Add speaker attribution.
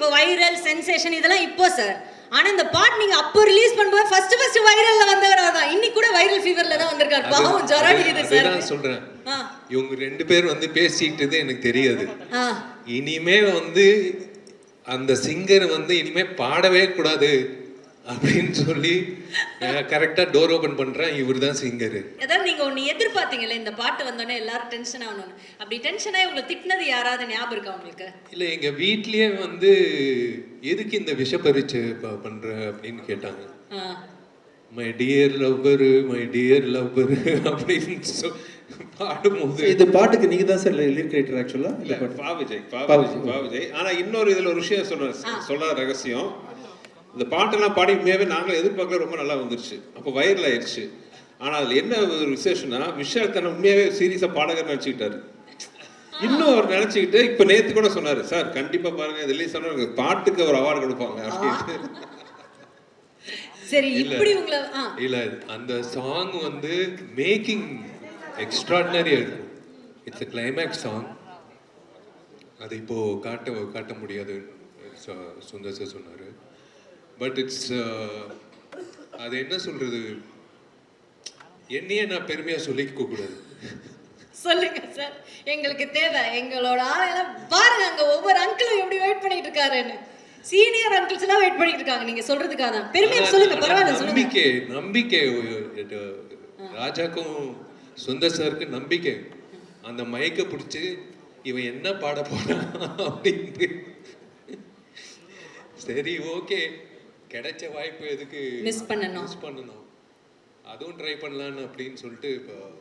Speaker 1: இப்போ viral sensation இதெல்லாம் இப்போ சார். ஆனா இந்த பாட் நீங்க அப்போ ரிலீஸ் பண்ணும்போது ஃபர்ஸ்ட் வைரல்ல வந்தவர் தான். இன்னைக்கு கூட வைரல் ஃபீவர்ல தான் வந்திருக்காரு. பாவம் ஜொரம் அடிக்குது சார்.
Speaker 2: நான் சொல்றேன். இவங்க ரெண்டு பேர் வந்து பேசிக்கிட்டது எனக்கு தெரியாது. இனிமே வந்து அந்த சிங்கர் வந்து இனிமே பாடவே கூடாது அப்படின்னு சொல்லி கரெக்டா டோர் ஓபன் பண்றேன். இவர் தான் சிங்கர்.
Speaker 1: அதாவது நீங்க ஒன்னு எதிர்பார்த்தீங்கல்ல, இந்த பாட்டு வந்தோடனே எல்லாரும் டென்ஷன் ஆகணும். அப்படி டென்ஷன் ஆகி உங்களை திட்டினது யாராவது ஞாபகம் இருக்கா உங்களுக்கு?
Speaker 2: இல்ல, எங்க வீட்லயே வந்து எதுக்கு இந்த விஷ பரீட்சை பண்ற அப்படின்னு கேட்டாங்க. மை டியர் லவ்வர் அப்படின்னு பாடும்போது
Speaker 3: இந்த பாட்டுக்கு நீங்க தான் சார் லிரிக் ரைட்டர் ஆக்சுவலா?
Speaker 4: இல்ல, பா விஜய். ஆனா இன்னொரு இதுல ஒரு விஷயம் சொல்ற ரகசியம், இந்த பாட்டெல்லாம் பாடி உண்மையாவே நாங்களும் எதிர்பார்க்கல, ரொம்ப நல்லா வந்துருச்சு. அப்போ வைரல் ஆயிடுச்சு. ஆனா அதுல என்ன ஒரு விசேஷம்னா, விஷால் தன்னை உண்மையாவே சீரியஸா பாடகர் நினைச்சுக்கிட்டாரு. இன்னும் அவர் நினைச்சுக்கிட்டு இப்ப நேத்து கூட சொன்னாரு, சார் கண்டிப்பா பாருங்க ரிலீஸ் ஆன பாட்டுக்கு ஒரு அவார்டு கொடுப்பாங்க அப்படின்னு.
Speaker 1: சரி, இப்படி உங்களை
Speaker 2: இல்ல, அந்த சாங் வந்து மேக்கிங் எக்ஸ்ட்ராடினரியா இருக்கும். It's a climax song. அது இப்போ காட்ட முடியாது சுந்தர் சார் சொன்னாரு. பட் இட்ஸ் அது என்ன சொல்றது, என்னையே நான் பெருமையா சொல்லிக்க கூடாது.
Speaker 1: சொல்லுங்க சார், எங்களுக்கு தேவை. எங்களோட ஆளெல்லாம் பாருங்க, அங்க ஒவ்வொரு அங்கிளும் எப்படி வெயிட் பண்ணிட்டு இருக்காருன்னு. சீனியர் அங்கிள்ஸ் எல்லாம் வெயிட் பண்ணிட்டு இருக்காங்க நீங்க சொல்றதுக்காக தான். பெருமையா சொல்லுங்க, பரவாயில்ல சொல்லுங்க.
Speaker 2: நம்பிக்கை ராஜாக்கும் சுந்தர் சாருக்கு நம்பிக்கை. அந்த மைக்கை பிடிச்சி இவன் என்ன பாட போறான் அப்படின்னு. சரி, ஓகே, கிடைச்ச வாய்ப்பு எதுக்கு
Speaker 1: மிஸ் பண்ணணும்.
Speaker 2: அதுவும் ட்ரை பண்ணலான்னு அப்படின்னு சொல்லிட்டு இப்போ